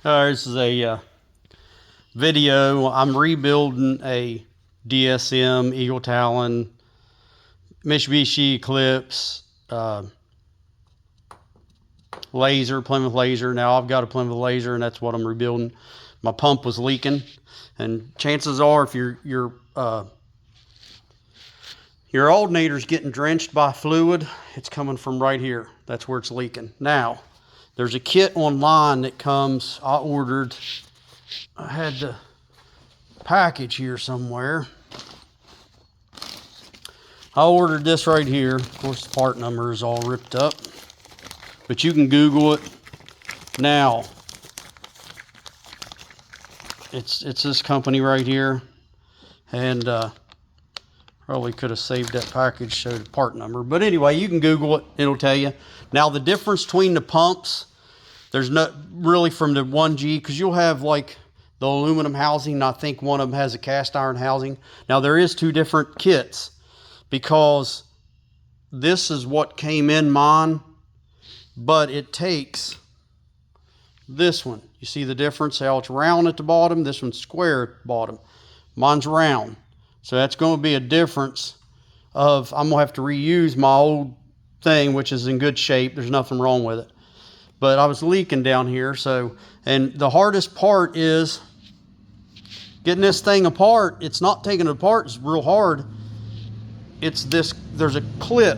This is a video. I'm rebuilding a DSM, Eagle Talon, Mitsubishi Eclipse, laser, Plymouth laser. Now I've got a Plymouth laser, and that's what I'm rebuilding. My pump was leaking, and chances are, if your alternator's getting drenched by fluid, it's coming from right here. That's where it's leaking. Now, there's a kit online that comes. I had the package here somewhere. I ordered this right here. Of course, the part number is all ripped up, but you can Google it. Now, it's this company right here, and probably could have saved that package, showed the part number. But anyway, you can Google it. It'll tell you. Now, the difference between the pumps, there's not really from the 1G, because you'll have like the aluminum housing, and I think one of them has a cast iron housing. Now, there is two different kits, because this is what came in mine, but it takes this one. You see the difference? How it's round at the bottom. This one's square at the bottom. Mine's round. So that's going to be a difference of, I'm going to have to reuse my old thing, which is in good shape. There's nothing wrong with it. But I was leaking down here. So, and the hardest part is getting this thing apart. It's not taking it apart. It's real hard. It's this, there's a clip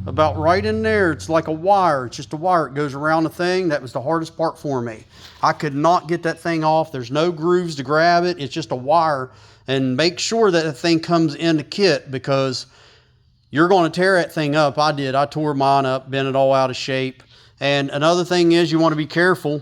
about right in there. It's like a wire. It's just a wire. It goes around the thing. That was the hardest part for me. I could not get that thing off. There's no grooves to grab it. It's just a wire. And make sure that the thing comes in the kit, because you're going to tear that thing up. I did. I tore mine up, bent it all out of shape. And another thing is, you want to be careful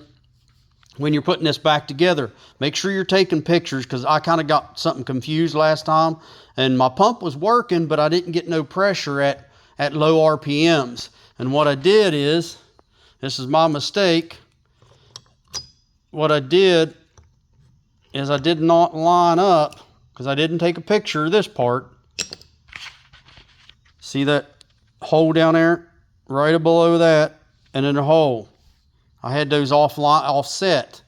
when you're putting this back together. Make sure you're taking pictures, because I kind of got something confused last time. And my pump was working, but I didn't get no pressure at low RPMs. And what I did is, this is my mistake. What I did is I did not line up, because I didn't take a picture of this part. See that hole down there? Right below that, and then a hole. I had those offset.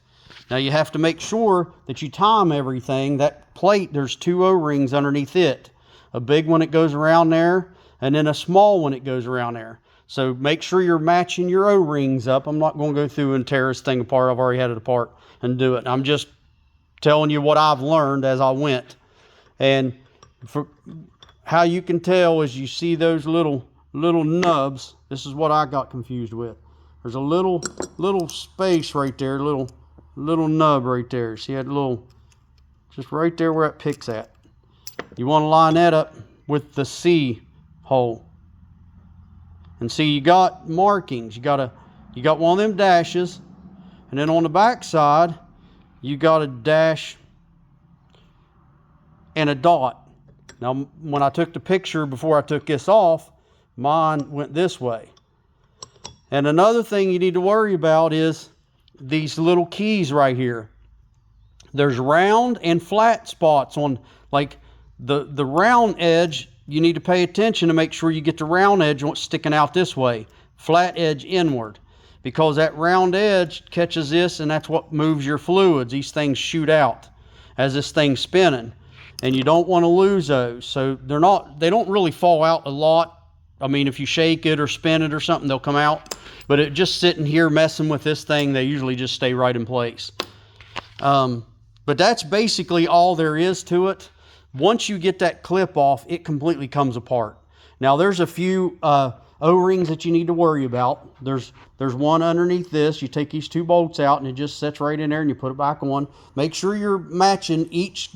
Now you have to make sure that you time everything. That plate, there's two O-rings underneath it. A big one that goes around there, and then a small one that goes around there. So make sure you're matching your O-rings up. I'm not going to go through and tear this thing apart. I've already had it apart and do it. I'm just telling you what I've learned as I went. And for how you can tell is, you see those little nubs. This is what I got confused with. There's a little space right there, little nub right there. See that little, just right there where it picks at. You want to line that up with the C hole. And see, you got markings. You got one of them dashes, and then on the back side, you got a dash and a dot. Now, when I took the picture before I took this off, mine went this way. And another thing you need to worry about is these little keys right here. There's round and flat spots on, like the round edge. You need to pay attention to make sure you get the round edge sticking out this way, flat edge inward, because that round edge catches this, and that's what moves your fluids. These things shoot out as this thing's spinning, and you don't want to lose those. So they don't really fall out a lot. I mean, if you shake it or spin it or something, they'll come out. But it just sitting here messing with this thing, they usually just stay right in place. But that's basically all there is to it. Once you get that clip off, it completely comes apart. Now, there's a few O-rings that you need to worry about. There's one underneath this. You take these two bolts out, and it just sits right in there, and you put it back on. Make sure you're matching each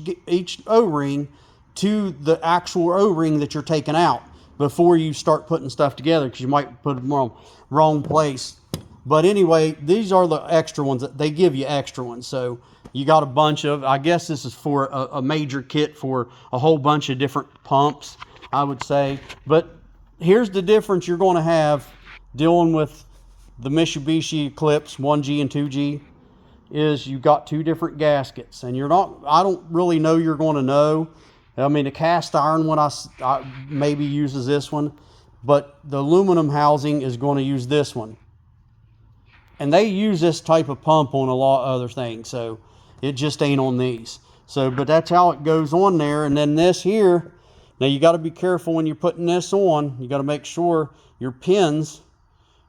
O-ring to the actual O-ring that you're taking out before you start putting stuff together, because you might put them wrong place. But anyway, these are the extra ones. They give you extra ones. So you got a bunch of, I guess this is for a major kit for a whole bunch of different pumps, I would say. But here's the difference you're going to have dealing with the Mitsubishi Eclipse 1G and 2G, is you got two different gaskets. And I don't really know you're going to know. I mean, the cast iron one I maybe uses this one, but the aluminum housing is going to use this one. And they use this type of pump on a lot of other things, so it just ain't on these. So, but that's how it goes on there. And then this here, now you got to be careful when you're putting this on. You got to make sure your pins,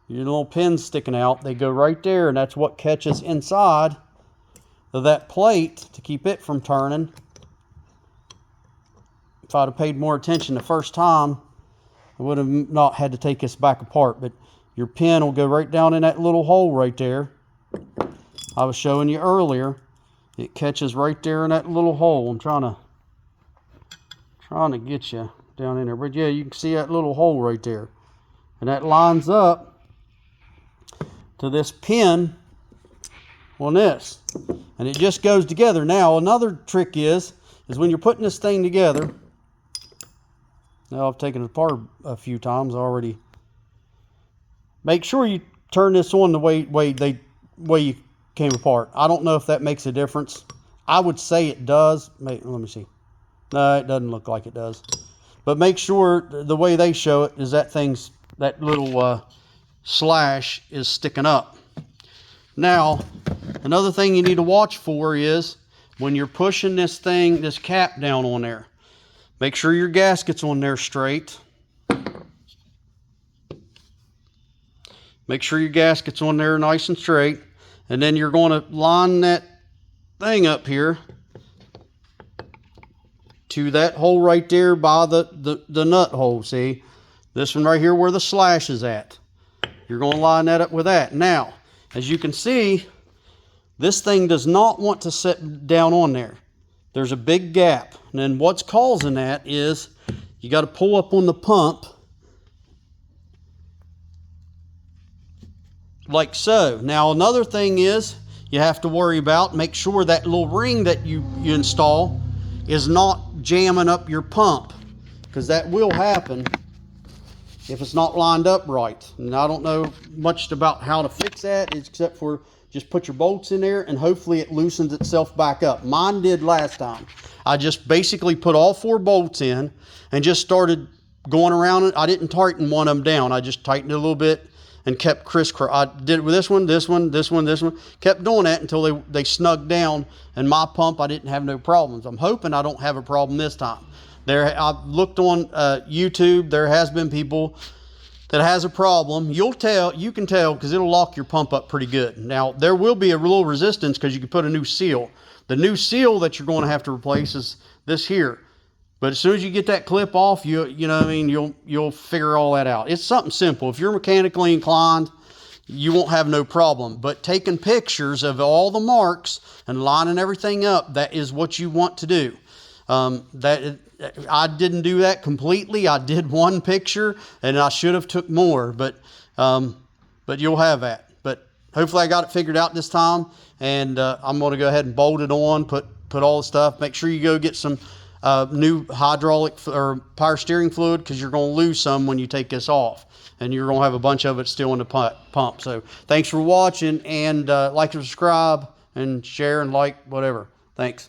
your little pins sticking out, they go right there, and that's what catches inside of that plate to keep it from turning. If I'd have paid more attention the first time, I would have not had to take this back apart. But your pin will go right down in that little hole right there. I was showing you earlier. It catches right there in that little hole. I'm trying to get you down in there. But yeah, you can see that little hole right there. And that lines up to this pin on this. And it just goes together. Now, another trick is when you're putting this thing together. Now, I've taken it apart a few times already. Make sure you turn this on the way you came apart. I don't know if that makes a difference. I would say it does. Let me see. No, it doesn't look like it does. But make sure the way they show it is that little slash is sticking up. Now, another thing you need to watch for is when you're pushing this cap down on there, make sure your gasket's on there straight. Make sure your gasket's on there nice and straight. And then you're going to line that thing up here to that hole right there by the nut hole. See? This one right here where the slash is at. You're going to line that up with that. Now, as you can see, this thing does not want to sit down on there. There's a big gap. And then what's causing that is you got to pull up on the pump like so. Now, another thing is you have to worry about, make sure that little ring that you install is not jamming up your pump, because that will happen if it's not lined up right. And I don't know much about how to fix that, except for just put your bolts in there and hopefully it loosens itself back up. Mine did last time. I just basically put all 4 bolts in and just started going around it. I didn't tighten one of them down. I just tightened it a little bit and kept crisscross. I did it with this one, this one, this one, this one. Kept doing that until they snugged down, and my pump, I didn't have no problems. I'm hoping I don't have a problem this time. I've looked on YouTube. There has been people that has a problem. You can tell because it'll lock your pump up pretty good. Now, there will be a little resistance because you can put a new seal. The new seal that you're going to have to replace is this here. But as soon as you get that clip off, you know what I mean, you'll figure all that out. It's something simple. If you're mechanically inclined, you won't have no problem. But taking pictures of all the marks and lining everything up, that is what you want to do. I didn't do that completely. I did one picture, and I should have took more. But you'll have that. But hopefully I got it figured out this time. And I'm going to go ahead and bolt it on, put all the stuff. Make sure you go get some new hydraulic or power steering fluid, because you're going to lose some when you take this off, and you're going to have a bunch of it still in the pump. So thanks for watching, and like and subscribe and share and like whatever. Thanks.